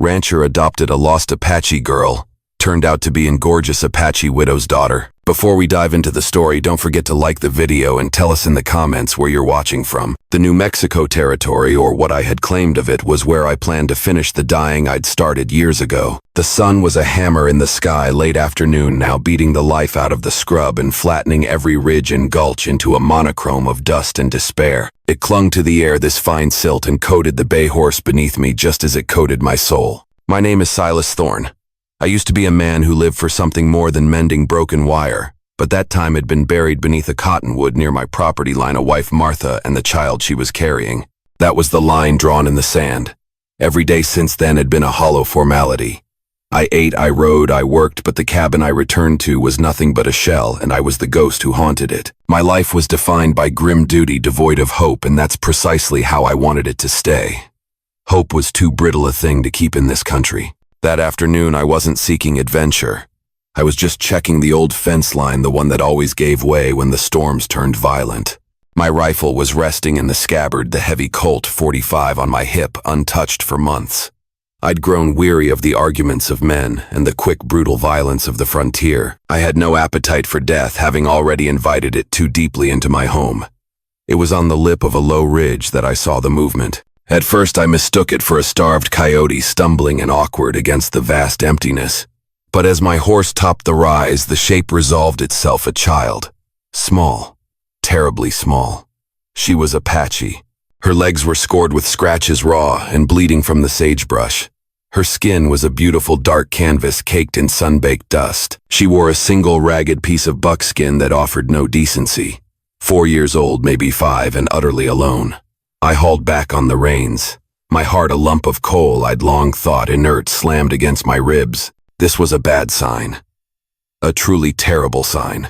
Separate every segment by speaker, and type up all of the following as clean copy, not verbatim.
Speaker 1: Rancher adopted a lost Apache girl, turned out to be a gorgeous Apache widow's daughter. Before we dive into the story, don't forget to like the video and tell us in the comments where you're watching from. The New Mexico territory, or what I had claimed of it, was where I planned to finish the dying I'd started years ago. The sun was a hammer in the sky late afternoon now, beating the life out of the scrub and flattening every ridge and gulch into a monochrome of dust and despair. It clung to the air, this fine silt, and coated the bay horse beneath me just as it coated my soul. My name is Silas Thorne. I used to be a man who lived for something more than mending broken wire, but that time had been buried beneath a cottonwood near my property line, a wife Martha and the child she was carrying. That was the line drawn in the sand. Every day since then had been a hollow formality. I ate, I rode, I worked, but the cabin I returned to was nothing but a shell, and I was the ghost who haunted it. My life was defined by grim duty devoid of hope, and that's precisely how I wanted it to stay. Hope was too brittle a thing to keep in this country. That afternoon, I wasn't seeking adventure. I was just checking the old fence line, the one that always gave way when the storms turned violent. My rifle was resting in the scabbard, the heavy Colt .45 on my hip, untouched for months. I'd grown weary of the arguments of men and the quick, brutal violence of the frontier. I had no appetite for death, having already invited it too deeply into my home. It was on the lip of a low ridge that I saw the movement. At first I mistook it for a starved coyote stumbling and awkward against the vast emptiness. But as my horse topped the rise, the shape resolved itself a child. Small, terribly small. She was Apache. Her legs were scored with scratches raw and bleeding from the sagebrush. Her skin was a beautiful dark canvas caked in sun-baked dust. She wore a single ragged piece of buckskin that offered no decency. 4 years old, maybe 5, and utterly alone. I hauled back on the reins. My heart a lump of coal I'd long thought inert slammed against my ribs. This was a bad sign. A truly terrible sign.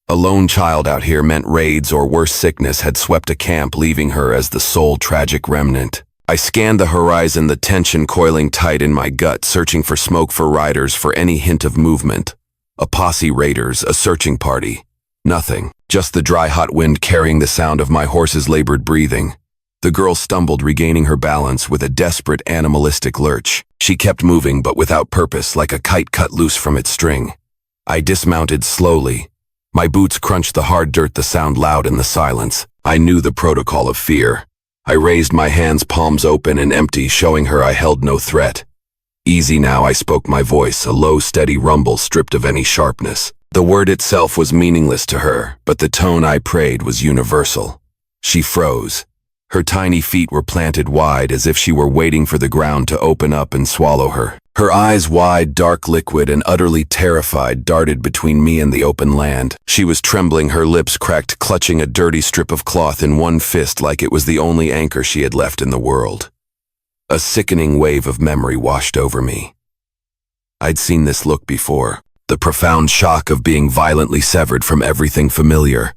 Speaker 1: A lone child out here meant raids or worse sickness had swept a camp, leaving her as the sole tragic remnant. I scanned the horizon, the tension coiling tight in my gut, searching for smoke, for riders, for any hint of movement. A posse, raiders, a searching party. Nothing. Just the dry, hot wind carrying the sound of my horse's labored breathing. The girl stumbled, regaining her balance with a desperate, animalistic lurch. She kept moving, but without purpose, like a kite cut loose from its string. I dismounted slowly. My boots crunched the hard dirt, the sound loud in the silence. I knew the protocol of fear. I raised my hands, palms open and empty, showing her I held no threat. Easy now, I spoke, my voice, a low, steady rumble stripped of any sharpness. The word itself was meaningless to her, but the tone I prayed was universal. She froze. Her tiny feet were planted wide, as if she were waiting for the ground to open up and swallow her. Her eyes, wide, dark, liquid, and utterly terrified, darted between me and the open land. She was trembling, her lips cracked, clutching a dirty strip of cloth in one fist like it was the only anchor she had left in the world. A sickening wave of memory washed over me. I'd seen this look before. The profound shock of being violently severed from everything familiar.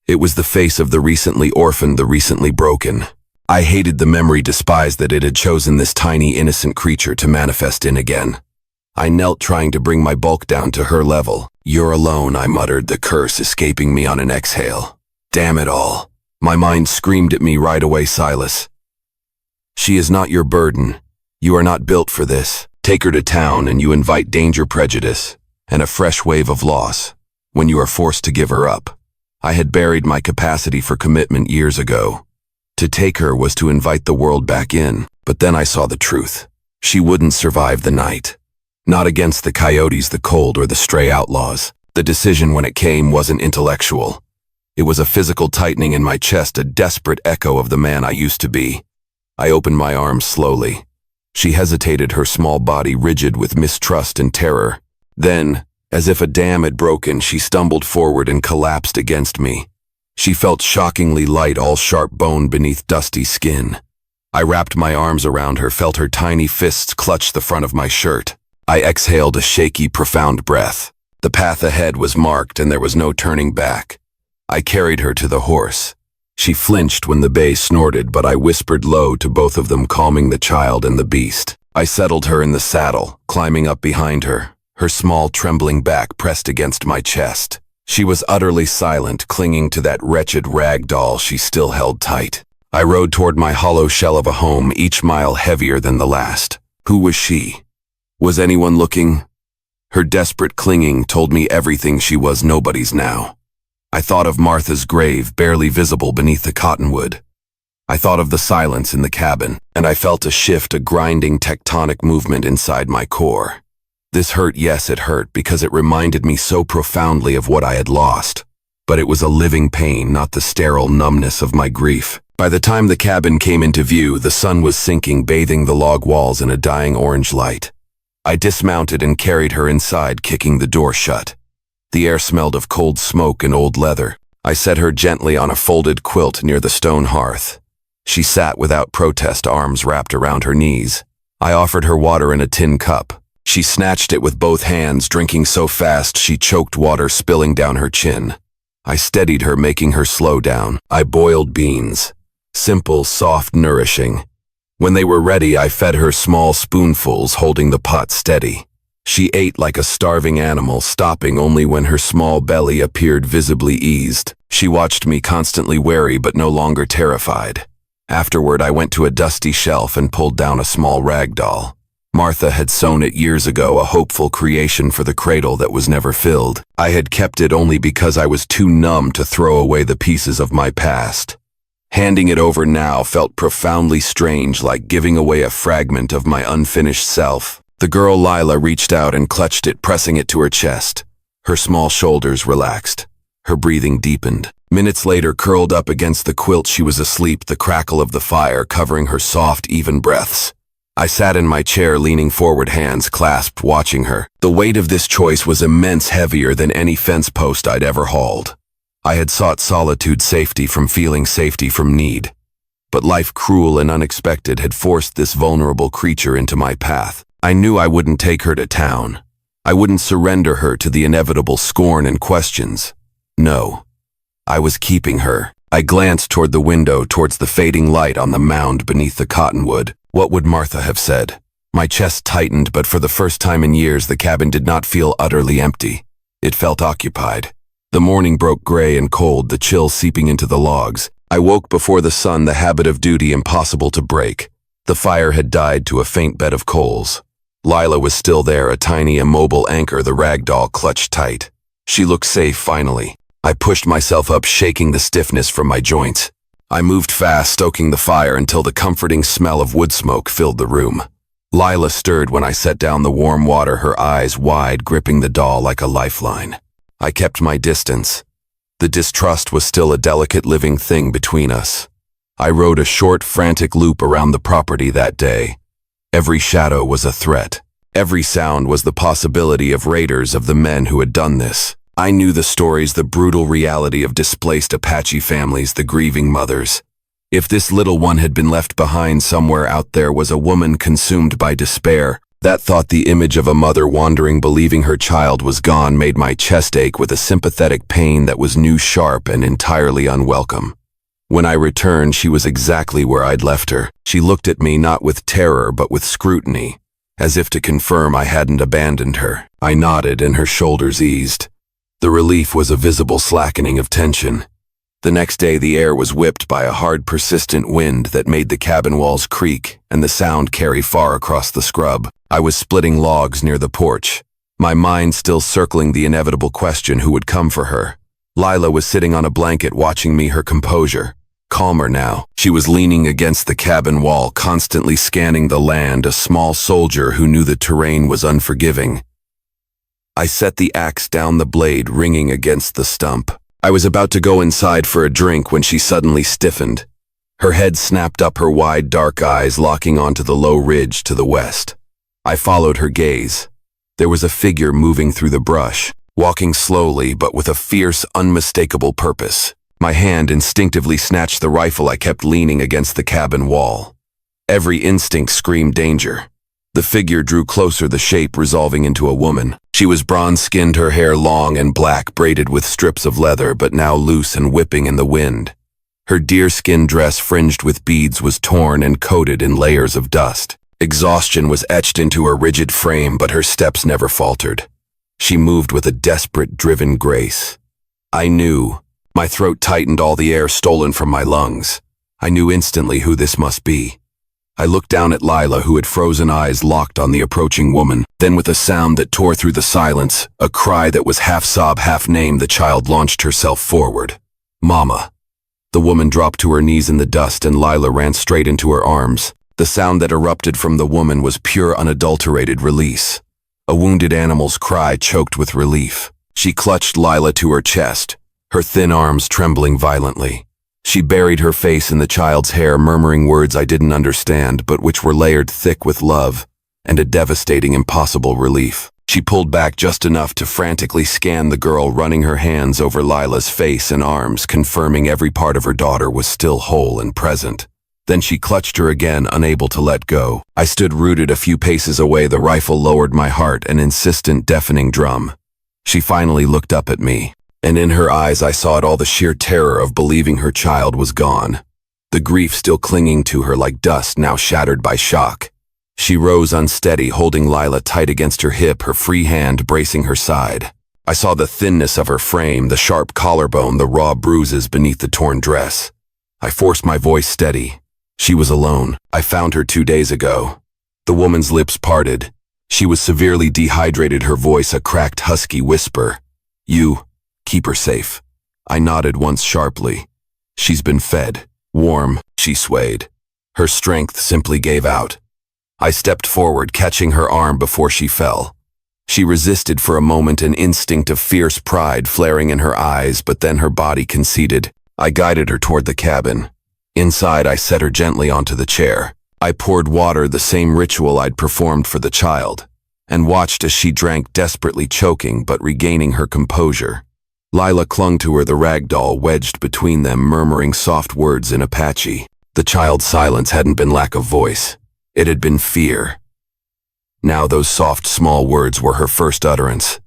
Speaker 1: It was the face of the recently orphaned, the recently broken. I hated the memory, despised that it had chosen this tiny, innocent creature to manifest in again. I knelt, trying to bring my bulk down to her level. "You're alone," I muttered, the curse escaping me on an exhale. Damn it all. My mind screamed at me right away, "Silas, she is not your burden. You are not built for this. Take her to town and you invite danger, prejudice, and a fresh wave of loss when you are forced to give her up." I had buried my capacity for commitment years ago. To take her was to invite the world back in, but then I saw the truth. She wouldn't survive the night. Not against the coyotes, the cold, or the stray outlaws. The decision, when it came, wasn't intellectual. It was a physical tightening in my chest, a desperate echo of the man I used to be. I opened my arms slowly. She hesitated, her small body rigid with mistrust and terror. Then, as if a dam had broken, she stumbled forward and collapsed against me. She felt shockingly light, all sharp bone beneath dusty skin. I wrapped my arms around her, felt her tiny fists clutch the front of my shirt. I exhaled a shaky, profound breath. The path ahead was marked and there was no turning back. I carried her to the horse. She flinched when the bay snorted, but I whispered low to both of them, calming the child and the beast. I settled her in the saddle, climbing up behind her, her small, trembling back pressed against my chest. She was utterly silent, clinging to that wretched rag doll she still held tight. I rode toward my hollow shell of a home, each mile heavier than the last. Who was she? Was anyone looking? Her desperate clinging told me everything she was nobody's now. I thought of Martha's grave barely visible beneath the cottonwood. I thought of the silence in the cabin, and I felt a shift, a grinding tectonic movement inside my core. This hurt, yes, it hurt because it reminded me so profoundly of what I had lost. But it was a living pain, not the sterile numbness of my grief. By the time the cabin came into view, the sun was sinking, bathing the log walls in a dying orange light. I dismounted and carried her inside, kicking the door shut. The air smelled of cold smoke and old leather. I set her gently on a folded quilt near the stone hearth. She sat without protest, arms wrapped around her knees. I offered her water in a tin cup. She snatched it with both hands, drinking so fast she choked, water spilling down her chin. I steadied her, making her slow down. I boiled beans. Simple, soft, nourishing. When they were ready, I fed her small spoonfuls, holding the pot steady. She ate like a starving animal, stopping only when her small belly appeared visibly eased. She watched me, constantly wary but no longer terrified. Afterward, I went to a dusty shelf and pulled down a small rag doll. Martha had sewn it years ago, a hopeful creation for the cradle that was never filled. I had kept it only because I was too numb to throw away the pieces of my past. Handing it over now felt profoundly strange, like giving away a fragment of my unfinished self. The girl Lila reached out and clutched it, pressing it to her chest. Her small shoulders relaxed. Her breathing deepened. Minutes later, curled up against the quilt, she was asleep, the crackle of the fire covering her soft, even breaths. I sat in my chair, leaning forward, hands clasped, watching her. The weight of this choice was immense, heavier than any fence post I'd ever hauled. I had sought solitude, safety from feeling, safety from need. But life, cruel and unexpected, had forced this vulnerable creature into my path. I knew I wouldn't take her to town. I wouldn't surrender her to the inevitable scorn and questions. No, I was keeping her. I glanced toward the window, towards the fading light on the mound beneath the cottonwood. What would Martha have said? My chest tightened, but for the first time in years, the cabin did not feel utterly empty. It felt occupied. The morning broke gray and cold, the chill seeping into the logs. I woke before the sun, the habit of duty impossible to break. The fire had died to a faint bed of coals. Lila was still there, a tiny immobile anchor, the rag doll clutched tight. She looked safe, finally. I pushed myself up, shaking the stiffness from my joints. I moved fast, stoking the fire until the comforting smell of wood smoke filled the room. Lila stirred when I set down the warm water, her eyes wide, gripping the doll like a lifeline. I kept my distance. The distrust was still a delicate living thing between us. I rode a short, frantic loop around the property that day. Every shadow was a threat. Every sound was the possibility of raiders, of the men who had done this. I knew the stories, the brutal reality of displaced Apache families, the grieving mothers. If this little one had been left behind somewhere out there, was a woman consumed by despair. That thought, the image of a mother wandering, believing her child was gone, made my chest ache with a sympathetic pain that was new, sharp, and entirely unwelcome. When I returned, she was exactly where I'd left her. She looked at me, not with terror, but with scrutiny, as if to confirm I hadn't abandoned her. I nodded, and her shoulders eased. The relief was a visible slackening of tension. The next day, the air was whipped by a hard, persistent wind that made the cabin walls creak and the sound carry far across the scrub. I was splitting logs near the porch, my mind still circling the inevitable question, who would come for her. Lila was sitting on a blanket, watching me, her composure calmer now. She was leaning against the cabin wall, constantly scanning the land, a small soldier who knew the terrain was unforgiving. I set the axe down, the blade ringing against the stump. I was about to go inside for a drink when she suddenly stiffened. Her head snapped up, her wide, dark eyes locking onto the low ridge to the west. I followed her gaze. There was a figure moving through the brush, walking slowly but with a fierce, unmistakable purpose. My hand instinctively snatched the rifle I kept leaning against the cabin wall. Every instinct screamed danger. The figure drew closer, the shape resolving into a woman. She was bronze-skinned, her hair long and black, braided with strips of leather, but now loose and whipping in the wind. Her deerskin dress, fringed with beads, was torn and coated in layers of dust. Exhaustion was etched into her rigid frame, but her steps never faltered. She moved with a desperate, driven grace. I knew. My throat tightened, all the air stolen from my lungs. I knew instantly who this must be. I looked down at Lila, who had frozen eyes locked on the approaching woman. Then with a sound that tore through the silence, a cry that was half sob, half name, the child launched herself forward. "Mama." The woman dropped to her knees in the dust and Lila ran straight into her arms. The sound that erupted from the woman was pure, unadulterated release. A wounded animal's cry choked with relief. She clutched Lila to her chest, her thin arms trembling violently. She buried her face in the child's hair, murmuring words I didn't understand, but which were layered thick with love and a devastating, impossible relief. She pulled back just enough to frantically scan the girl, running her hands over Lila's face and arms, confirming every part of her daughter was still whole and present. Then she clutched her again, unable to let go. I stood rooted a few paces away, the rifle lowered my heart, an insistent, deafening drum. She finally looked up at me, and in her eyes I saw it all, the sheer terror of believing her child was gone. The grief still clinging to her like dust, now shattered by shock. She rose unsteady, holding Lila tight against her hip, her free hand bracing her side. I saw the thinness of her frame, the sharp collarbone, the raw bruises beneath the torn dress. I forced my voice steady. She was alone. I found her 2 days ago. The woman's lips parted. She was severely dehydrated, her voice a cracked, husky whisper. "You, keep her safe." I nodded once sharply. "She's been fed. Warm." She swayed. Her strength simply gave out. I stepped forward, catching her arm before she fell. She resisted for a moment, an instinct of fierce pride flaring in her eyes, but then her body conceded. I guided her toward the cabin. Inside, I set her gently onto the chair. I poured water, the same ritual I'd performed for the child, and watched as she drank, desperately choking but regaining her composure. Lila clung to her, the rag doll wedged between them, murmuring soft words in Apache. The child's silence hadn't been lack of voice. It had been fear. Now those soft, small words were her first utterance.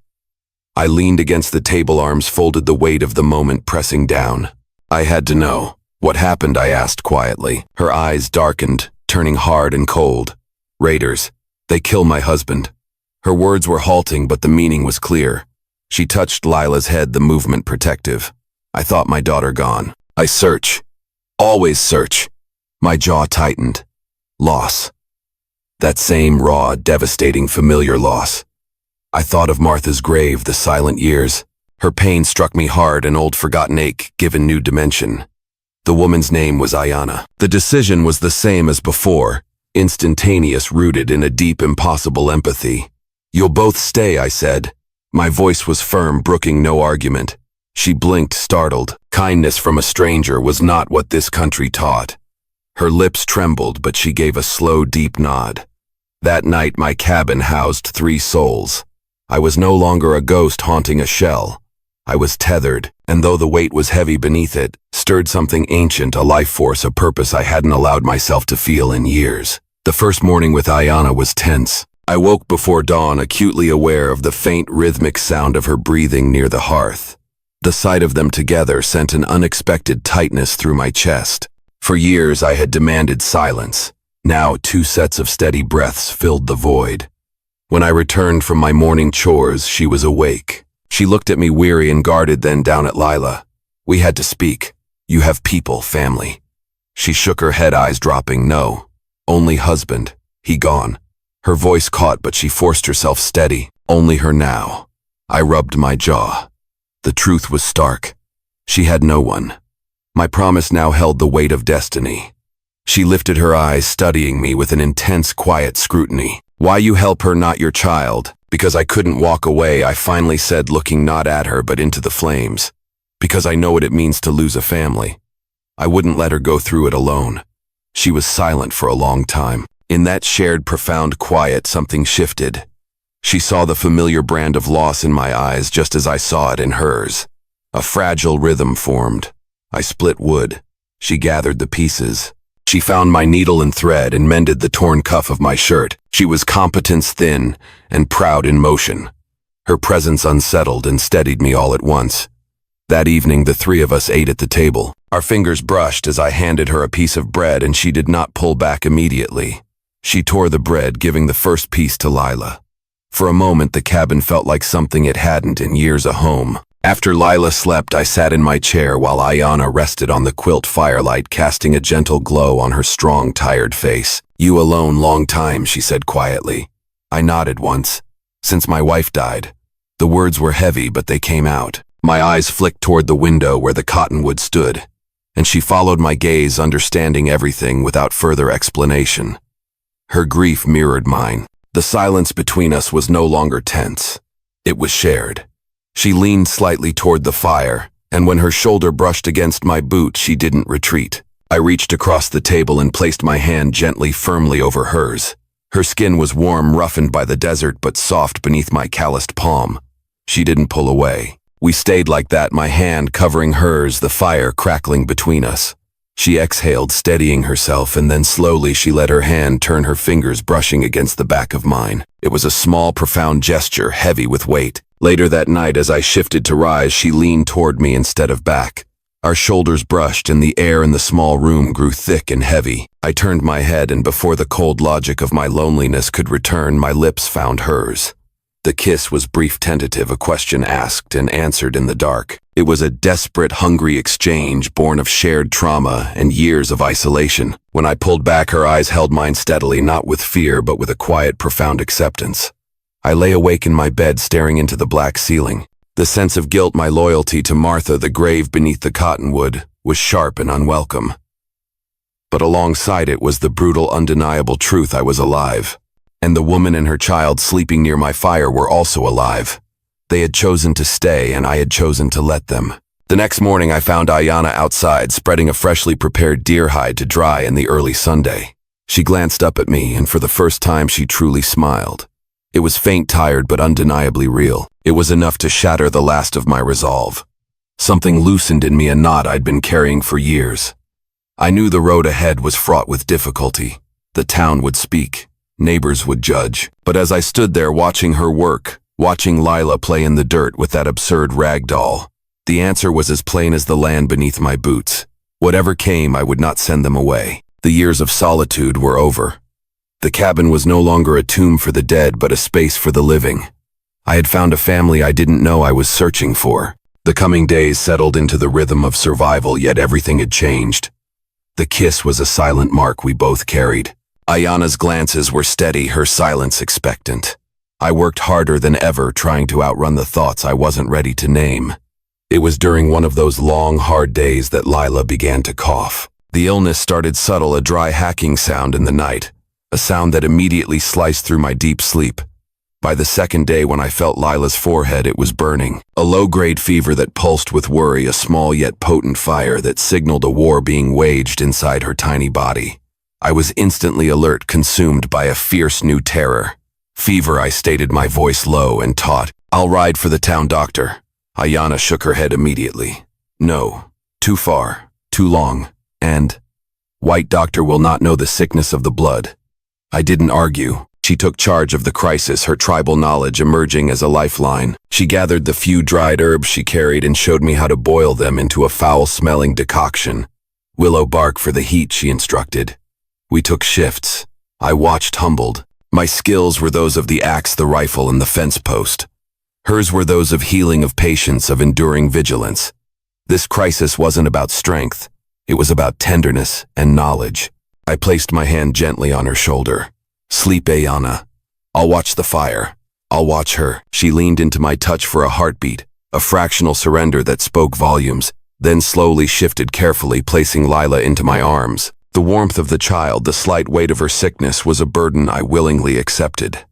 Speaker 1: I leaned against the table, arms folded, the weight of the moment pressing down. I had to know. "What happened?" I asked quietly. Her eyes darkened, turning hard and cold. "Raiders. They killed my husband." Her words were halting, but the meaning was clear. She touched Lila's head, the movement protective. "I thought my daughter gone. I search. Always search." My jaw tightened. Loss. That same raw, devastating, familiar loss. I thought of Martha's grave, the silent years. Her pain struck me hard, an old forgotten ache given new dimension. The woman's name was Ayana. The decision was the same as before, instantaneous, rooted in a deep, impossible empathy. "You'll both stay," I said. My voice was firm, brooking no argument. She blinked, startled. Kindness from a stranger was not what this country taught. Her lips trembled, but she gave a slow, deep nod. That night, my cabin housed 3 souls. I was no longer a ghost haunting a shell. I was tethered, and though the weight was heavy beneath it, stirred something ancient, a life force, a purpose I hadn't allowed myself to feel in years. The first morning with Ayana was tense. I woke before dawn, acutely aware of the faint, rhythmic sound of her breathing near the hearth. The sight of them together sent an unexpected tightness through my chest. For years I had demanded silence. Now 2 sets of steady breaths filled the void. When I returned from my morning chores, she was awake. She looked at me, weary and guarded, then down at Lila. "We had to speak. You have people, family." She shook her head, eyes dropping. "No. Only husband. He gone." Her voice caught, but she forced herself steady. "Only her now." I rubbed my jaw. The truth was stark. She had no one. My promise now held the weight of destiny. She lifted her eyes, studying me with an intense, quiet scrutiny. "Why you help her, not your child?" "Because I couldn't walk away," I finally said, looking not at her but into the flames. "Because I know what it means to lose a family. I wouldn't let her go through it alone." She was silent for a long time. In that shared, profound quiet, something shifted. She saw the familiar brand of loss in my eyes just as I saw it in hers. A fragile rhythm formed. I split wood. She gathered the pieces. She found my needle and thread and mended the torn cuff of my shirt. She was competence thin and proud in motion. Her presence unsettled and steadied me all at once. That evening, the 3 of us ate at the table. Our fingers brushed as I handed her a piece of bread, and she did not pull back immediately. She tore the bread, giving the first piece to Lila. For a moment, the cabin felt like something it hadn't in years, a home. After Lila slept, I sat in my chair while Ayana rested on the quilt firelight, casting a gentle glow on her strong, tired face. You alone long time, she said quietly. I nodded once. Since my wife died. The words were heavy, but they came out. My eyes flicked toward the window where the cottonwood stood, and she followed my gaze, understanding everything without further explanation. Her grief mirrored mine. The silence between us was no longer tense. It was shared. She leaned slightly toward the fire, and when her shoulder brushed against my boot, she didn't retreat. I reached across the table and placed my hand gently, firmly over hers. Her skin was warm, roughened by the desert, but soft beneath my calloused palm. She didn't pull away. We stayed like that, my hand covering hers, the fire crackling between us. She exhaled, steadying herself, and then slowly she let her hand turn, her fingers brushing against the back of mine. It was a small, profound gesture, heavy with weight. Later that night, as I shifted to rise, she leaned toward me instead of back. Our shoulders brushed, and the air in the small room grew thick and heavy. I turned my head, and before the cold logic of my loneliness could return, my lips found hers. The kiss was brief, tentative, a question asked and answered in the dark. It was a desperate, hungry exchange born of shared trauma and years of isolation. When I pulled back, her eyes held mine steadily, not with fear, but with a quiet, profound acceptance. I lay awake in my bed, staring into the black ceiling. The sense of guilt, my loyalty to Martha, the grave beneath the cottonwood, was sharp and unwelcome. But alongside it was the brutal, undeniable truth: I was alive. And the woman and her child sleeping near my fire were also alive. They had chosen to stay, and I had chosen to let them. The next morning, I found Ayana outside, spreading a freshly prepared deer hide to dry in the early Sunday. She glanced up at me, and for the first time she truly smiled. It was faint, tired, but undeniably real. It was enough to shatter the last of my resolve. Something loosened in me, a knot I'd been carrying for years. I knew the road ahead was fraught with difficulty. The town would speak. Neighbors would judge. But as I stood there watching her work, watching Lila play in the dirt with that absurd rag doll, the answer was as plain as the land beneath my boots. Whatever came, I would not send them away. The years of solitude were over. The cabin was no longer a tomb for the dead, but a space for the living. I had found a family I didn't know I was searching for. The coming days settled into the rhythm of survival, yet everything had changed. The kiss was a silent mark we both carried. Ayana's glances were steady, her silence expectant. I worked harder than ever, trying to outrun the thoughts I wasn't ready to name. It was during one of those long, hard days that Lila began to cough. The illness started subtle, a dry hacking sound in the night, a sound that immediately sliced through my deep sleep. By the second day, when I felt Lila's forehead, it was burning. A low-grade fever that pulsed with worry, a small yet potent fire that signaled a war being waged inside her tiny body. I was instantly alert, consumed by a fierce new terror. Fever, I stated, my voice low and taut. I'll ride for the town doctor. Ayana shook her head immediately. No, too far, too long, and white doctor will not know the sickness of the blood. I didn't argue. She took charge of the crisis, her tribal knowledge emerging as a lifeline. She gathered the few dried herbs she carried and showed me how to boil them into a foul-smelling decoction. Willow bark for the heat, she instructed. We took shifts. I watched, humbled. My skills were those of the axe, the rifle, and the fence post. Hers were those of healing, of patience, of enduring vigilance. This crisis wasn't about strength. It was about tenderness and knowledge. I placed my hand gently on her shoulder. Sleep, Ayana. I'll watch the fire. I'll watch her. She leaned into my touch for a heartbeat, a fractional surrender that spoke volumes, then slowly shifted carefully, placing Lila into my arms. The warmth of the child, the slight weight of her sickness, was a burden I willingly accepted.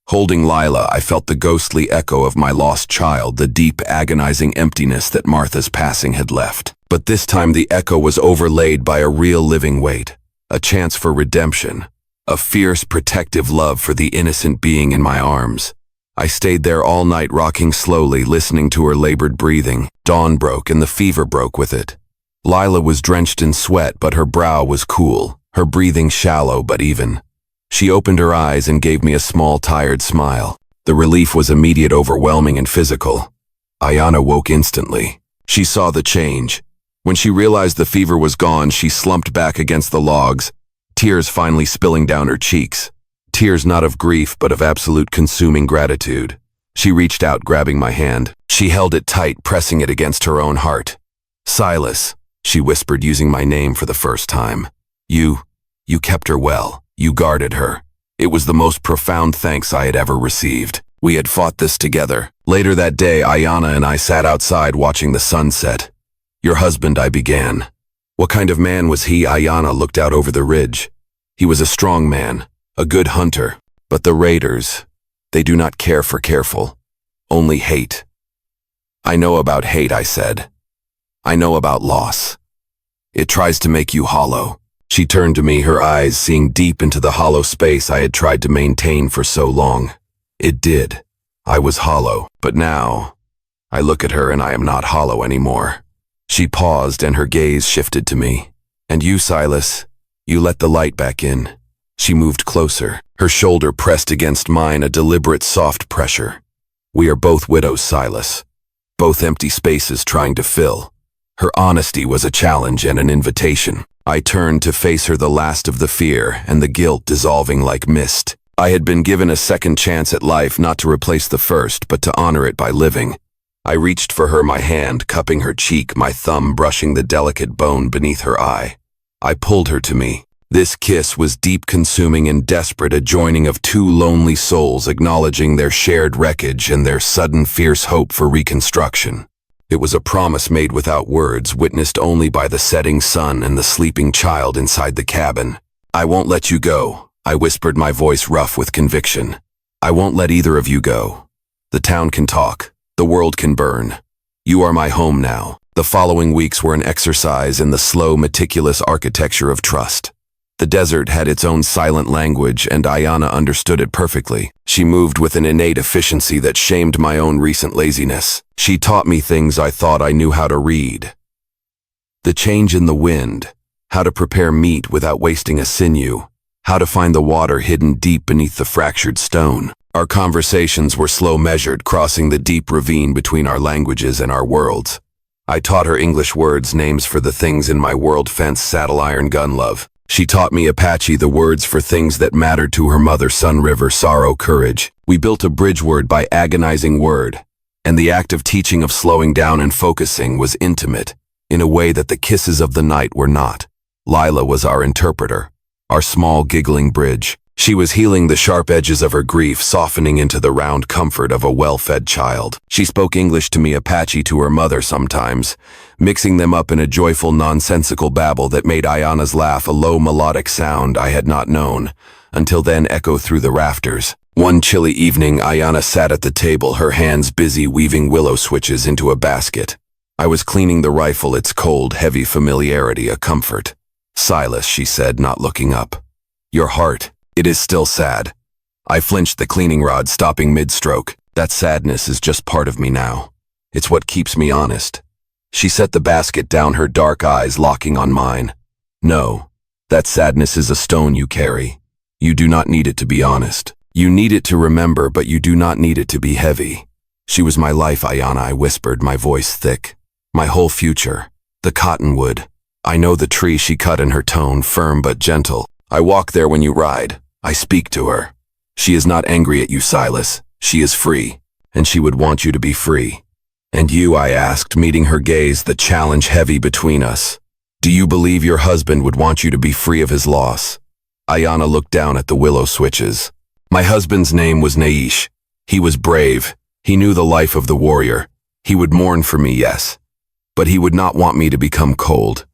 Speaker 1: Holding Lila, I felt the ghostly echo of my lost child, the deep, agonizing emptiness that Martha's passing had left. But this time the echo was overlaid by a real living weight, a chance for redemption, a fierce, protective love for the innocent being in my arms. I stayed there all night, rocking slowly, listening to her labored breathing. Dawn broke, and the fever broke with it. Lila was drenched in sweat, but her brow was cool, her breathing shallow but even. She opened her eyes and gave me a small, tired smile. The relief was immediate, overwhelming, and physical. Ayana woke instantly. She saw the change. When she realized the fever was gone, she slumped back against the logs, tears finally spilling down her cheeks. Tears not of grief, but of absolute consuming gratitude. She reached out, grabbing my hand. She held it tight, pressing it against her own heart. Silas, she whispered, using my name for the first time. You kept her well. You guarded her. It was the most profound thanks I had ever received. We had fought this together. Later that day, Ayana and I sat outside watching the sunset. Your husband, I began. What kind of man was he? Ayana looked out over the ridge. He was a strong man, a good hunter. But the raiders, they do not care for careful, only hate. I know about hate, I said. I know about loss. It tries to make you hollow. She turned to me, her eyes seeing deep into the hollow space I had tried to maintain for so long. It did. I was hollow, but now I look at her and I am not hollow anymore. She paused and her gaze shifted to me. And you, Silas, you let the light back in. She moved closer, her shoulder pressed against mine, a deliberate soft pressure. We are both widows, Silas. Both empty spaces trying to fill. Her honesty was a challenge and an invitation. I turned to face her, the last of the fear and the guilt dissolving like mist. I had been given a second chance at life, not to replace the first, but to honor it by living. I reached for her, my hand cupping her cheek, my thumb brushing the delicate bone beneath her eye. I pulled her to me. This kiss was deep, consuming, and desperate, a joining of two lonely souls acknowledging their shared wreckage and their sudden fierce hope for reconstruction. It was a promise made without words, witnessed only by the setting sun and the sleeping child inside the cabin. I won't let you go, I whispered, my voice rough with conviction. I won't let either of you go. The town can talk. The world can burn. You are my home now. The following weeks were an exercise in the slow, meticulous architecture of trust. The desert had its own silent language, and Ayana understood it perfectly. She moved with an innate efficiency that shamed my own recent laziness. She taught me things I thought I knew how to read. The change in the wind, how to prepare meat without wasting a sinew, how to find the water hidden deep beneath the fractured stone. Our conversations were slow, measured, crossing the deep ravine between our languages and our worlds. I taught her English words, names for the things in my world: fence, saddle, iron, gun, love. She taught me Apache, the words for things that mattered to her mother: sun, river, sorrow, courage. We built a bridge word by agonizing word, and the act of teaching, of slowing down and focusing, was intimate, in a way that the kisses of the night were not. Lila was our interpreter, our small giggling bridge. She was healing the sharp edges of her grief, softening into the round comfort of a well-fed child. She spoke English to me, Apache to her mother sometimes, mixing them up in a joyful, nonsensical babble that made Ayana's laugh a low melodic sound I had not known, until then, echo through the rafters. One chilly evening, Ayana sat at the table, her hands busy weaving willow switches into a basket. I was cleaning the rifle, its cold, heavy familiarity a comfort. Silas, she said, not looking up. Your heart. It is still sad. I flinched the cleaning rod, stopping mid-stroke. That sadness is just part of me now. It's what keeps me honest. She set the basket down, her dark eyes locking on mine. No, that sadness is a stone you carry. You do not need it to be honest. You need it to remember, but you do not need it to be heavy. She was my life, Ayana, I whispered, my voice thick. My whole future. The cottonwood. I know the tree, she cut in her tone, firm but gentle. I walk there when you ride. I speak to her. She is not angry at you, Silas. She is free, and she would want you to be free. And you, I asked, meeting her gaze, the challenge heavy between us. Do you believe your husband would want you to be free of his loss? Ayana looked down at the willow switches. My husband's name was Naish. He was brave. He knew the life of the warrior. He would mourn for me, yes. But he would not want me to become cold.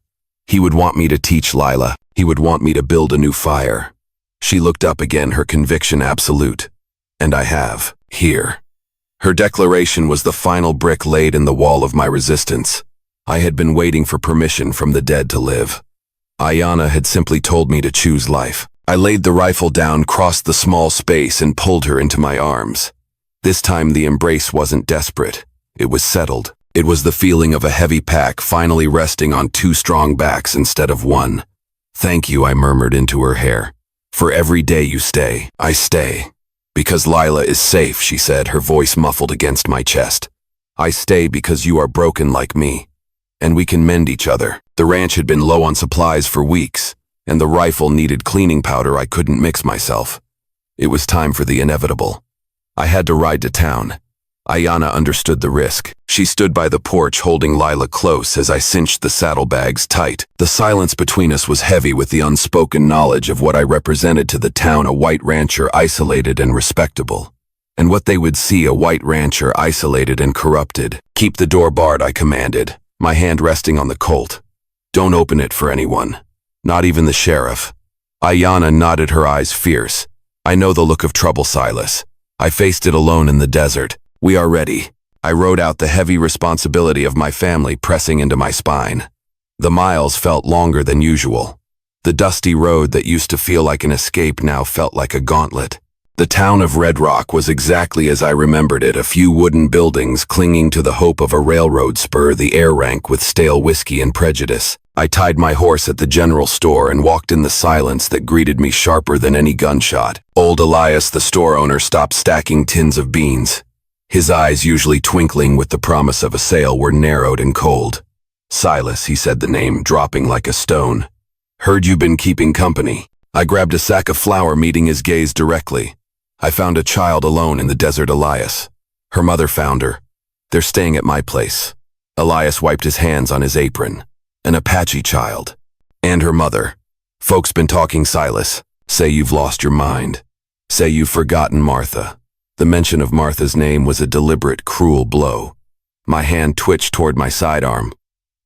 Speaker 1: He would want me to teach Lila. He would want me to build a new fire. She looked up again, her conviction absolute. And I have, here. Her declaration was the final brick laid in the wall of my resistance. I had been waiting for permission from the dead to live. Ayana had simply told me to choose life. I laid the rifle down, crossed the small space, and pulled her into my arms. This time the embrace wasn't desperate. It was settled. It was the feeling of a heavy pack finally resting on two strong backs instead of one. Thank you, I murmured into her hair. For every day you stay, I stay. Because Lila is safe, she said, her voice muffled against my chest. I stay because you are broken like me. And we can mend each other. The ranch had been low on supplies for weeks, and the rifle needed cleaning powder I couldn't mix myself. It was time for the inevitable. I had to ride to town. Ayana understood the risk. She stood by the porch holding Lila close as I cinched the saddlebags tight. The silence between us was heavy with the unspoken knowledge of what I represented to the town, a white rancher isolated and respectable. And what they would see, a white rancher isolated and corrupted. "Keep the door barred," I commanded, my hand resting on the Colt. "Don't open it for anyone. Not even the sheriff." Ayana nodded, her eyes fierce. "I know the look of trouble, Silas. I faced it alone in the desert. We are ready." I wrote out the heavy responsibility of my family pressing into my spine. The miles felt longer than usual. The dusty road that used to feel like an escape now felt like a gauntlet. The town of Red Rock was exactly as I remembered it, a few wooden buildings clinging to the hope of a railroad spur, the air rank with stale whiskey and prejudice. I tied my horse at the general store and walked in the silence that greeted me sharper than any gunshot. Old Elias, the store owner, stopped stacking tins of beans. His eyes, usually twinkling with the promise of a sale, were narrowed and cold. "Silas," he said, the name dropping like a stone. "Heard you been keeping company." I grabbed a sack of flour, meeting his gaze directly. "I found a child alone in the desert, Elias. Her mother found her. They're staying at my place." Elias wiped his hands on his apron. "An Apache child. And her mother. Folks been talking, Silas. Say you've lost your mind. Say you've forgotten Martha." The mention of Martha's name was a deliberate, cruel blow. My hand twitched toward my sidearm.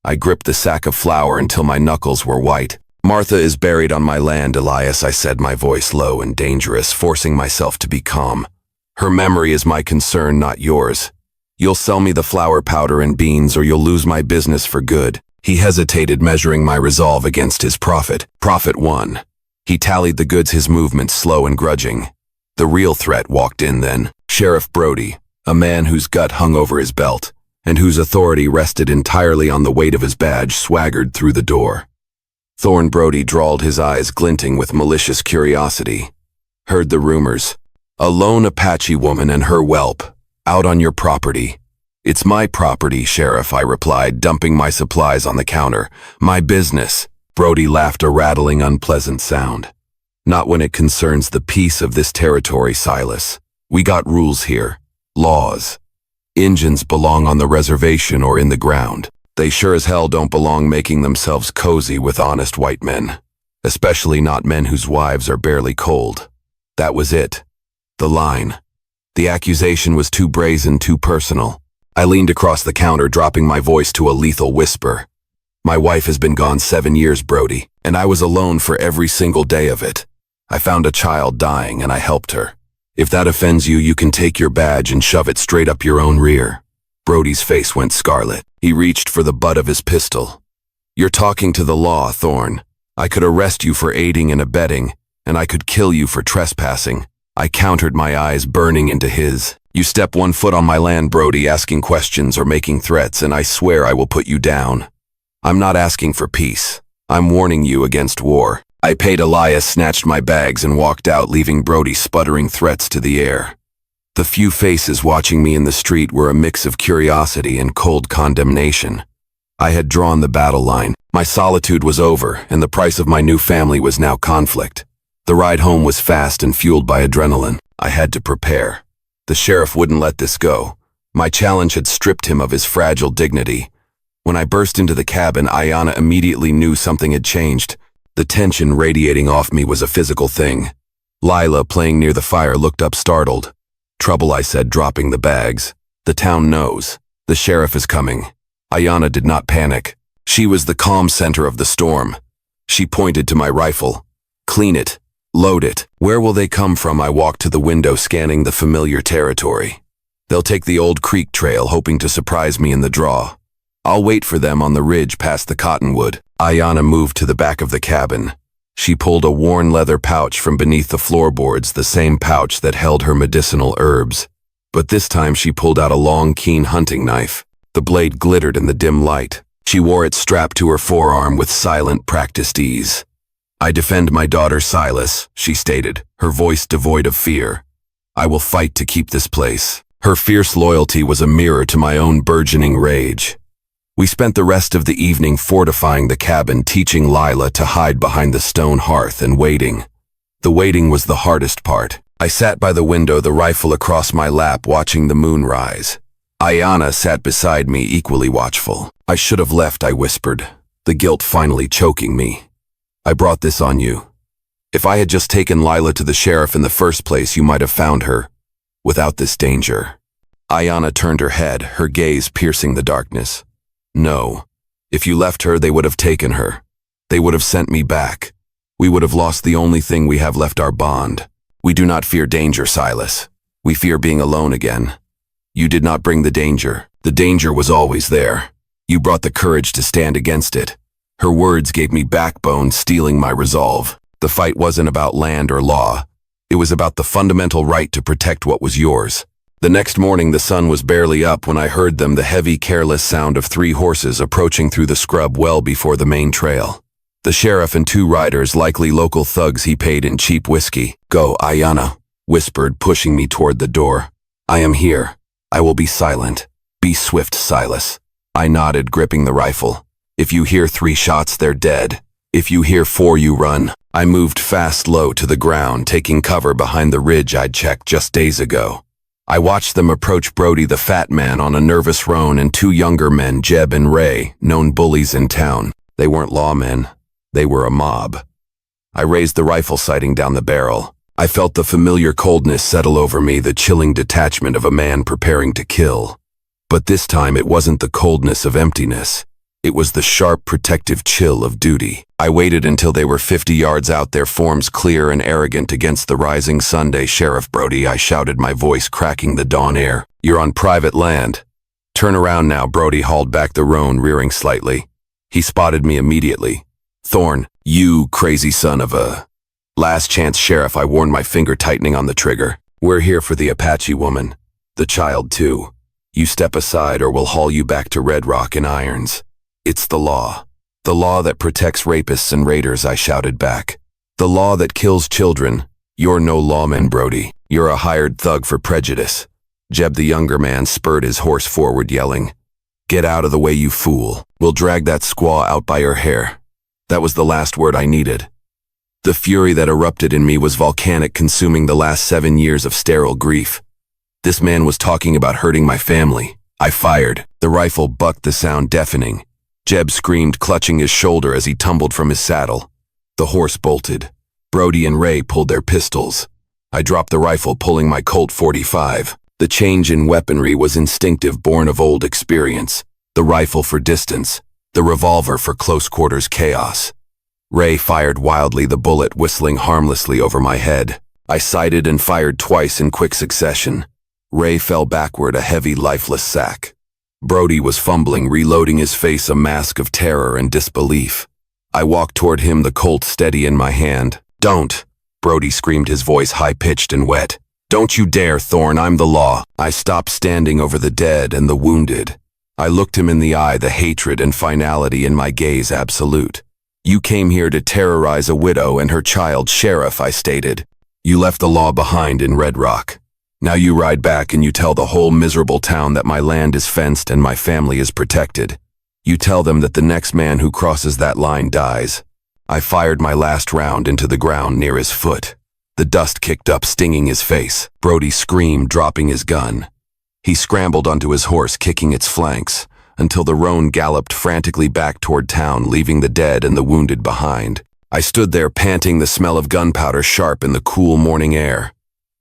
Speaker 1: I gripped the sack of flour until my knuckles were white. "Martha is buried on my land, Elias," I said, my voice low and dangerous, forcing myself to be calm. "Her memory is my concern, not yours. You'll sell me the flour, powder, and beans, or you'll lose my business for good." He hesitated, measuring my resolve against his profit. Profit won. He tallied the goods, his movements slow and grudging. The real threat walked in then. Sheriff Brody, a man whose gut hung over his belt, and whose authority rested entirely on the weight of his badge, swaggered through the door. Thorne Brody drawled, his eyes glinting with malicious curiosity. "Heard the rumors. A lone Apache woman and her whelp, out on your property." "It's my property, Sheriff," I replied, dumping my supplies on the counter. "My business." Brody laughed, a rattling, unpleasant sound. "Not when it concerns the peace of this territory, Silas. We got rules here. Laws. Injuns belong on the reservation or in the ground. They sure as hell don't belong making themselves cozy with honest white men. Especially not men whose wives are barely cold." That was it. The line. The accusation was too brazen, too personal. I leaned across the counter, dropping my voice to a lethal whisper. "My wife has been gone 7 years, Brody, and I was alone for every single day of it. I found a child dying and I helped her. If that offends you, you can take your badge and shove it straight up your own rear." Brody's face went scarlet. He reached for the butt of his pistol. "You're talking to the law, Thorne. I could arrest you for aiding and abetting, and I could kill you for trespassing." I countered, my eyes burning into his. "You step 1 foot on my land, Brody, asking questions or making threats, and I swear I will put you down. I'm not asking for peace. I'm warning you against war." I paid Elias, snatched my bags, and walked out, leaving Brody sputtering threats to the air. The few faces watching me in the street were a mix of curiosity and cold condemnation. I had drawn the battle line. My solitude was over, and the price of my new family was now conflict. The ride home was fast and fueled by adrenaline. I had to prepare. The sheriff wouldn't let this go. My challenge had stripped him of his fragile dignity. When I burst into the cabin, Ayana immediately knew something had changed. The tension radiating off me was a physical thing. Lila, playing near the fire, looked up startled. "Trouble," I said, dropping the bags. "The town knows. The sheriff is coming." Ayana did not panic. She was the calm center of the storm. She pointed to my rifle. "Clean it. Load it." "Where will they come from?" I walked to the window, scanning the familiar territory. "They'll take the old creek trail, hoping to surprise me in the draw. I'll wait for them on the ridge past the cottonwood." Ayana moved to the back of the cabin. She pulled a worn leather pouch from beneath the floorboards, the same pouch that held her medicinal herbs. But this time she pulled out a long, keen hunting knife. The blade glittered in the dim light. She wore it strapped to her forearm with silent, practiced ease. "I defend my daughter, Silas," she stated, her voice devoid of fear. "I will fight to keep this place." Her fierce loyalty was a mirror to my own burgeoning rage. We spent the rest of the evening fortifying the cabin, teaching Lila to hide behind the stone hearth and waiting. The waiting was the hardest part. I sat by the window, the rifle across my lap, watching the moon rise. Ayana sat beside me, equally watchful. I should have left, I whispered, the guilt finally choking me. I brought this on you. If I had just taken Lila to the sheriff in the first place, you might have found her, without this danger. Ayana turned her head, her gaze piercing the darkness. No. If you left her, they would have taken her. They would have sent me back. We would have lost the only thing we have left, our bond. We do not fear danger, Silas. We fear being alone again. You did not bring the danger. The danger was always there. You brought the courage to stand against it. Her words gave me backbone, steeling my resolve. The fight wasn't about land or law. It was about the fundamental right to protect what was yours. The next morning, the sun was barely up when I heard them, the heavy, careless sound of 3 horses approaching through the scrub well before the main trail. The sheriff and 2 riders, likely local thugs he paid in cheap whiskey. Go, Ayana, whispered, pushing me toward the door. I am here. I will be silent. Be swift, Silas. I nodded, gripping the rifle. If you hear 3 shots, they're dead. If you hear 4, you run. I moved fast low to the ground, taking cover behind the ridge I'd checked just days ago. I watched them approach Brody, the fat man on a nervous roan, and 2 younger men, Jeb and Ray, known bullies in town. They weren't lawmen. They were a mob. I raised the rifle, sighting down the barrel. I felt the familiar coldness settle over me, the chilling detachment of a man preparing to kill. But this time it wasn't the coldness of emptiness. It was the sharp, protective chill of duty. I waited until they were 50 yards out, their forms clear and arrogant against the rising Sunday. Sheriff Brody, I shouted, my voice cracking the dawn air. You're on private land. Turn around now. Brody hauled back the roan, rearing slightly. He spotted me immediately. Thorn, you crazy son of a... Last chance, Sheriff, I warned, my finger tightening on the trigger. We're here for the Apache woman. The child, too. You step aside or we'll haul you back to Red Rock in irons. It's the law. The law that protects rapists and raiders, I shouted back. The law that kills children. You're no lawman, Brody. You're a hired thug for prejudice. Jeb, the younger man, spurred his horse forward, yelling, Get out of the way, you fool. We'll drag that squaw out by her hair. That was the last word I needed. The fury that erupted in me was volcanic, consuming the last 7 years of sterile grief. This man was talking about hurting my family. I fired. The rifle bucked, the sound deafening. Jeb screamed, clutching his shoulder as he tumbled from his saddle. The horse bolted. Brody and Ray pulled their pistols. I dropped the rifle, pulling my Colt .45. The change in weaponry was instinctive, born of old experience. The rifle for distance, the revolver for close quarters chaos. Ray fired wildly, the bullet whistling harmlessly over my head. I sighted and fired twice in quick succession. Ray fell backward, a heavy, lifeless sack. Brody was fumbling, reloading, his face a mask of terror and disbelief. I walked toward him, the Colt steady in my hand. Don't! Brody screamed, his voice high-pitched and wet. Don't you dare, Thorn, I'm the law. I stopped, standing over the dead and the wounded. I looked him in the eye, the hatred and finality in my gaze absolute. You came here to terrorize a widow and her child, Sheriff, I stated. You left the law behind in Red Rock. Now you ride back and you tell the whole miserable town that my land is fenced and my family is protected. You tell them that the next man who crosses that line dies. I fired my last round into the ground near his foot. The dust kicked up, stinging his face. Brody screamed, dropping his gun. He scrambled onto his horse, kicking its flanks, until the roan galloped frantically back toward town, leaving the dead and the wounded behind. I stood there, panting, the smell of gunpowder sharp in the cool morning air.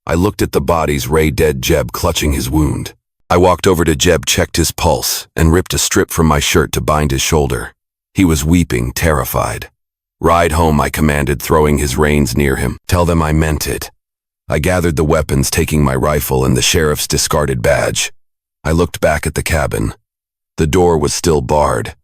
Speaker 1: I looked at the bodies, Ray dead, Jeb clutching his wound. I walked over to Jeb, checked his pulse, and ripped a strip from my shirt to bind his shoulder. He was weeping, terrified. Ride home, I commanded, throwing his reins near him. Tell them I meant it. I gathered the weapons, taking my rifle and the sheriff's discarded badge. I looked back at the cabin. The door was still barred.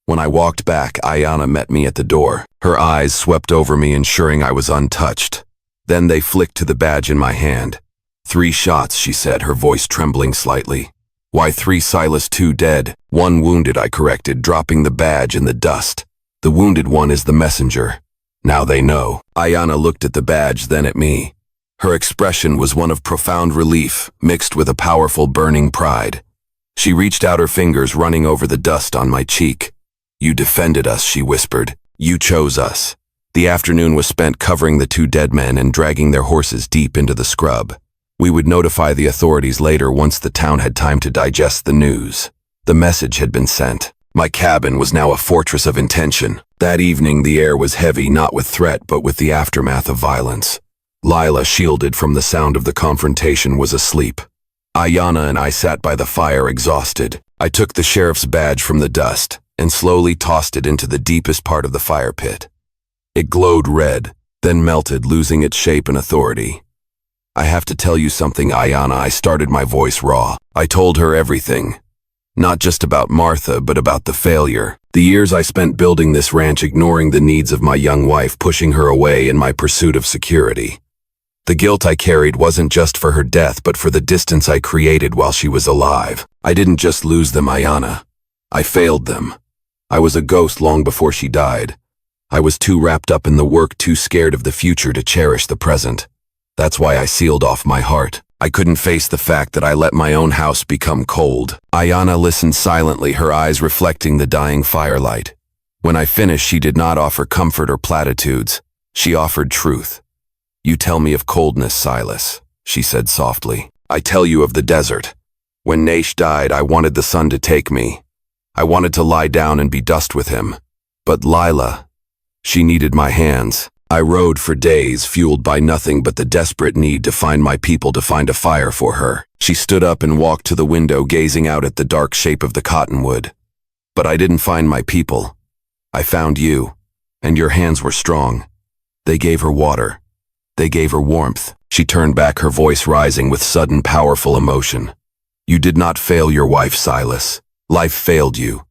Speaker 1: When I walked back, Ayana met me at the door. Her eyes swept over me, ensuring I was untouched. Then they flicked to the badge in my hand. 3 shots, she said, her voice trembling slightly. Why 3, Silas? 2 dead. 1 wounded, I corrected, dropping the badge in the dust. The wounded one is the messenger. Now they know. Ayana looked at the badge, then at me. Her expression was one of profound relief, mixed with a powerful burning pride. She reached out her fingers, running over the dust on my cheek. You defended us, she whispered. You chose us. The afternoon was spent covering the two dead men and dragging their horses deep into the scrub. We would notify the authorities later once the town had time to digest the news. The message had been sent. My cabin was now a fortress of intention. That evening the air was heavy, not with threat but with the aftermath of violence. Lila, shielded from the sound of the confrontation, was asleep. Ayana and I sat by the fire, exhausted. I took the sheriff's badge from the dust and slowly tossed it into the deepest part of the fire pit. It glowed red, then melted, losing its shape and authority. "I have to tell you something, Ayana," I started, my voice raw. I told her everything. Not just about Martha, but about the failure. The years I spent building this ranch, ignoring the needs of my young wife, pushing her away in my pursuit of security. The guilt I carried wasn't just for her death, but for the distance I created while she was alive. I didn't just lose them, Ayana. I failed them. I was a ghost long before she died. I was too wrapped up in the work, too scared of the future to cherish the present. That's why I sealed off my heart. I couldn't face the fact that I let my own house become cold. Ayana listened silently, her eyes reflecting the dying firelight. When I finished, she did not offer comfort or platitudes. She offered truth. "You tell me of coldness, Silas," she said softly. "I tell you of the desert. When Naish died, I wanted the sun to take me. I wanted to lie down and be dust with him. But Lila, she needed my hands. I rode for days, fueled by nothing but the desperate need to find my people, to find a fire for her." She stood up and walked to the window, gazing out at the dark shape of the cottonwood. "But I didn't find my people. I found you, and your hands were strong. They gave her water. They gave her warmth." She turned back, her voice rising with sudden, powerful emotion. "You did not fail your wife, Silas. Life failed you.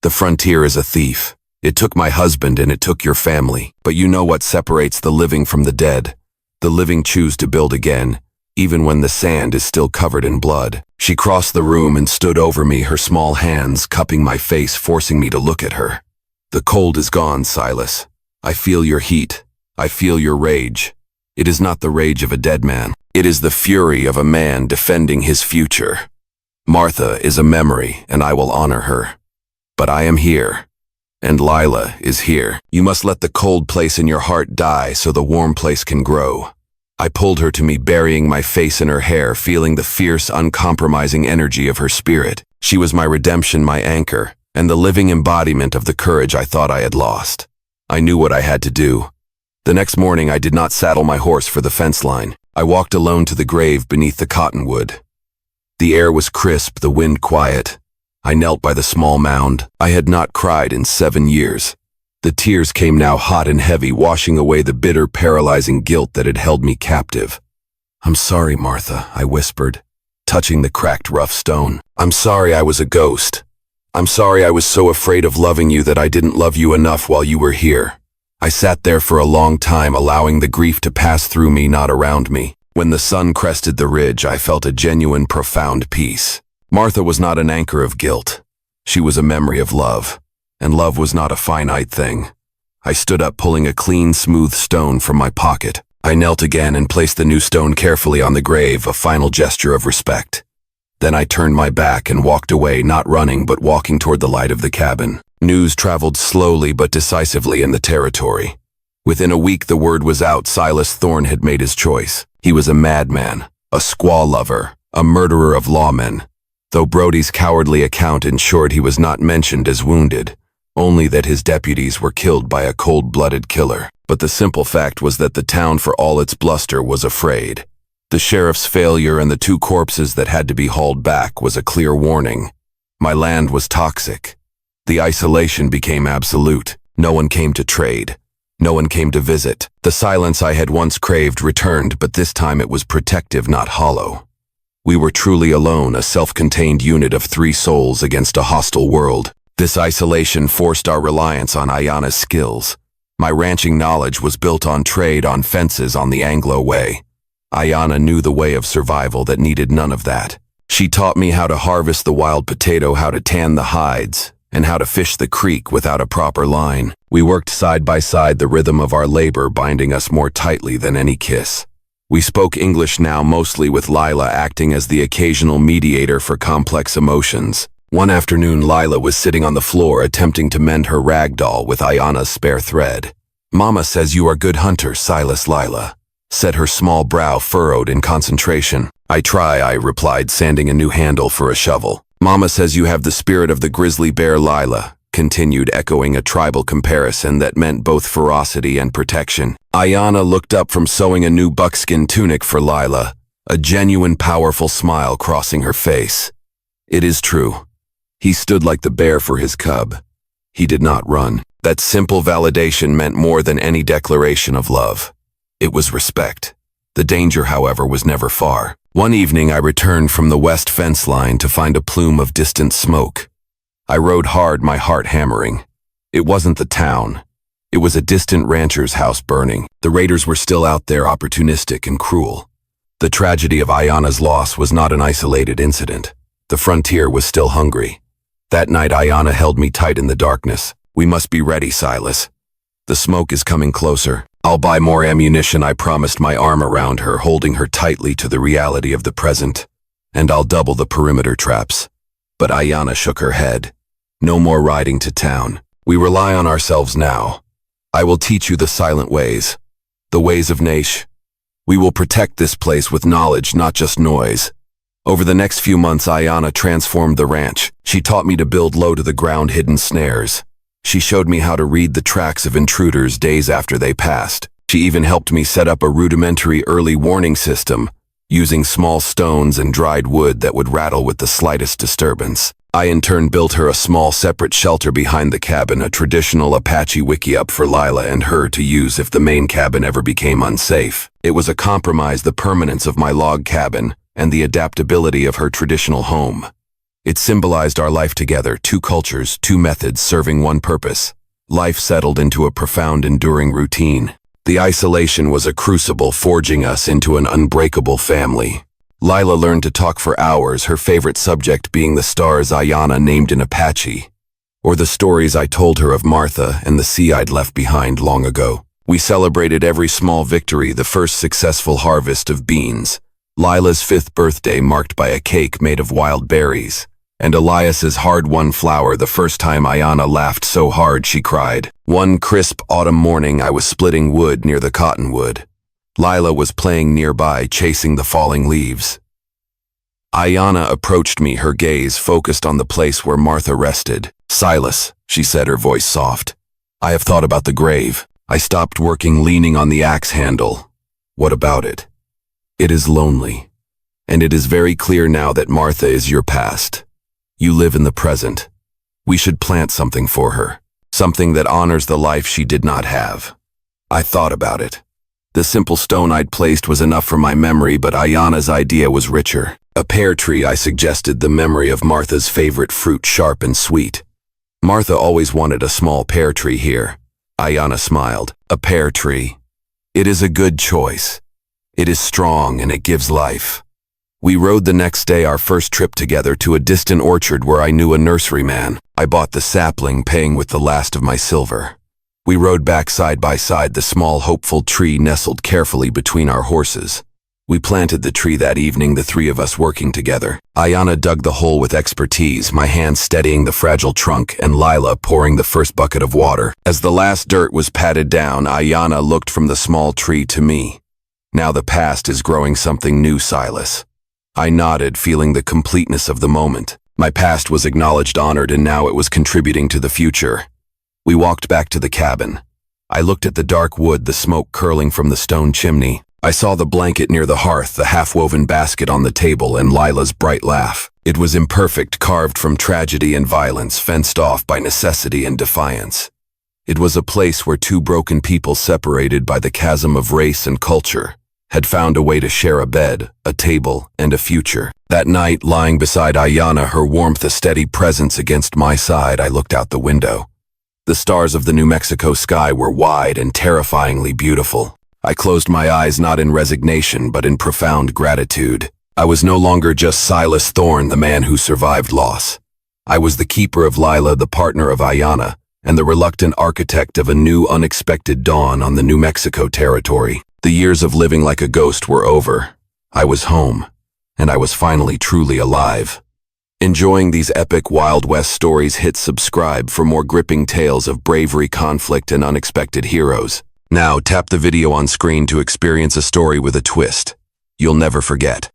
Speaker 1: The frontier is a thief. It took my husband and it took your family. But you know what separates the living from the dead? The living choose to build again, even when the sand is still covered in blood." She crossed the room and stood over me, her small hands cupping my face, forcing me to look at her. "The cold is gone, Silas. I feel your heat. I feel your rage. It is not the rage of a dead man. It is the fury of a man defending his future. Martha is a memory, and I will honor her. But I am here. And Lila is here. You must let the cold place in your heart die so the warm place can grow." I pulled her to me, burying my face in her hair, feeling the fierce, uncompromising energy of her spirit. She was my redemption, my anchor, and the living embodiment of the courage I thought I had lost. I knew what I had to do. The next morning I did not saddle my horse for the fence line. I walked alone to the grave beneath the cottonwood. The air was crisp, the wind quiet. I knelt by the small mound. I had not cried in 7 years. The tears came now hot and heavy, washing away the bitter, paralyzing guilt that had held me captive. "I'm sorry, Martha," I whispered, touching the cracked, rough stone. "I'm sorry I was a ghost. I'm sorry I was so afraid of loving you that I didn't love you enough while you were here." I sat there for a long time, allowing the grief to pass through me, not around me. When the sun crested the ridge, I felt a genuine, profound peace. Martha was not an anchor of guilt. She was a memory of love, and love was not a finite thing. I stood up, pulling a clean, smooth stone from my pocket. I knelt again and placed the new stone carefully on the grave, a final gesture of respect. Then I turned my back and walked away, not running but walking toward the light of the cabin. News traveled slowly but decisively in the territory. Within a week the word was out: Silas Thorne had made his choice. He was a madman, a squaw lover, a murderer of lawmen. Though Brody's cowardly account ensured he was not mentioned as wounded, only that his deputies were killed by a cold-blooded killer. But the simple fact was that the town, for all its bluster, was afraid. The sheriff's failure and the 2 corpses that had to be hauled back was a clear warning. My land was toxic. The isolation became absolute. No one came to trade. No one came to visit. The silence I had once craved returned, but this time it was protective, not hollow. We were truly alone, a self-contained unit of 3 souls against a hostile world. This isolation forced our reliance on Ayana's skills. My ranching knowledge was built on trade, on fences, on the Anglo way. Ayana knew the way of survival that needed none of that. She taught me how to harvest the wild potato, how to tan the hides, and how to fish the creek without a proper line. We worked side by side, the rhythm of our labor binding us more tightly than any kiss. We spoke English now, mostly with Lila acting as the occasional mediator for complex emotions. One afternoon, Lila was sitting on the floor attempting to mend her rag doll with Ayana's spare thread. Mama says you are good hunter, Silas. Lila said, her small brow furrowed in concentration. I replied, sanding a new handle for a shovel. Mama says you have the spirit of the grizzly bear. Lila continued, echoing a tribal comparison that meant both ferocity and protection. Ayanna looked up from sewing a new buckskin tunic for Lila, a genuine powerful smile crossing her face. It is true. He stood like the bear for his cub. He did not run. That simple validation meant more than any declaration of love. It was respect. The danger, however, was never far. One evening I returned from the west fence line to find a plume of distant smoke. I rode hard, my heart hammering. It wasn't the town. It was a distant rancher's house burning. The raiders were still out there, opportunistic and cruel. The tragedy of Ayanna's loss was not an isolated incident. The frontier was still hungry. That night Ayanna held me tight in the darkness. We must be ready, Silas. The smoke is coming closer. I'll buy more ammunition, I promised, my arm around her, holding her tightly to the reality of the present. And I'll double the perimeter traps. But Ayanna shook her head. No more riding to town. We rely on ourselves now. I will teach you the silent ways. The ways of Naish. We will protect this place with knowledge, not just noise. Over the next few months, Ayanna transformed the ranch. She taught me to build low-to-the-ground hidden snares. She showed me how to read the tracks of intruders days after they passed. She even helped me set up a rudimentary early warning system, using small stones and dried wood that would rattle with the slightest disturbance. I in turn built her a small separate shelter behind the cabin, a traditional Apache wickiup for Lila and her to use if the main cabin ever became unsafe. It was a compromise, the permanence of my log cabin and the adaptability of her traditional home. It symbolized our life together, two cultures, two methods serving one purpose. Life settled into a profound, enduring routine. The isolation was a crucible, forging us into an unbreakable family. Lila learned to talk for hours, her favorite subject being the stars Ayanna named in Apache, or the stories I told her of Martha and the sea I'd left behind long ago. We celebrated every small victory, the first successful harvest of beans, Lila's 5th birthday marked by a cake made of wild berries, and Elias's hard-won flower, the first time Ayanna laughed so hard she cried. One crisp autumn morning I was splitting wood near the cottonwood. Lila was playing nearby, chasing the falling leaves. Ayanna approached me, her gaze focused on the place where Martha rested. Silas, she said, her voice soft. I have thought about the grave. I stopped working, leaning on the axe handle. What about it? It is lonely. And it is very clear now that Martha is your past. You live in the present. We should plant something for her. Something that honors the life she did not have. I thought about it. The simple stone I'd placed was enough for my memory, but Ayanna's idea was richer. A pear tree, I suggested, the memory of Martha's favorite fruit, sharp and sweet. Martha always wanted a small pear tree here. Ayanna smiled. A pear tree. It is a good choice. It is strong and it gives life. We rode the next day, our first trip together, to a distant orchard where I knew a nurseryman. I bought the sapling, paying with the last of my silver. We rode back side by side, the small, hopeful tree nestled carefully between our horses. We planted the tree that evening, the three of us working together. Ayanna dug the hole with expertise, my hands steadying the fragile trunk, and Lila pouring the first bucket of water. As the last dirt was patted down, Ayanna looked from the small tree to me. Now the past is growing something new, Silas. I nodded, feeling the completeness of the moment. My past was acknowledged, honored, and now it was contributing to the future. We walked back to the cabin. I looked at the dark wood, the smoke curling from the stone chimney. I saw the blanket near the hearth, the half-woven basket on the table, and Lila's bright laugh. It was imperfect, carved from tragedy and violence, fenced off by necessity and defiance. It was a place where two broken people, separated by the chasm of race and culture, had found a way to share a bed, a table, and a future. That night, lying beside Ayanna, her warmth a steady presence against my side, I looked out the window. The stars of the New Mexico sky were wide and terrifyingly beautiful. I closed my eyes, not in resignation, but in profound gratitude. I was no longer just Silas Thorne, the man who survived loss. I was the keeper of Lila, the partner of Ayanna, and the reluctant architect of a new, unexpected dawn on the New Mexico territory. The years of living like a ghost were over. I was home, and I was finally truly alive. Enjoying these epic Wild West stories? Hit subscribe for more gripping tales of bravery, conflict, and unexpected heroes. Now tap the video on screen to experience a story with a twist you'll never forget.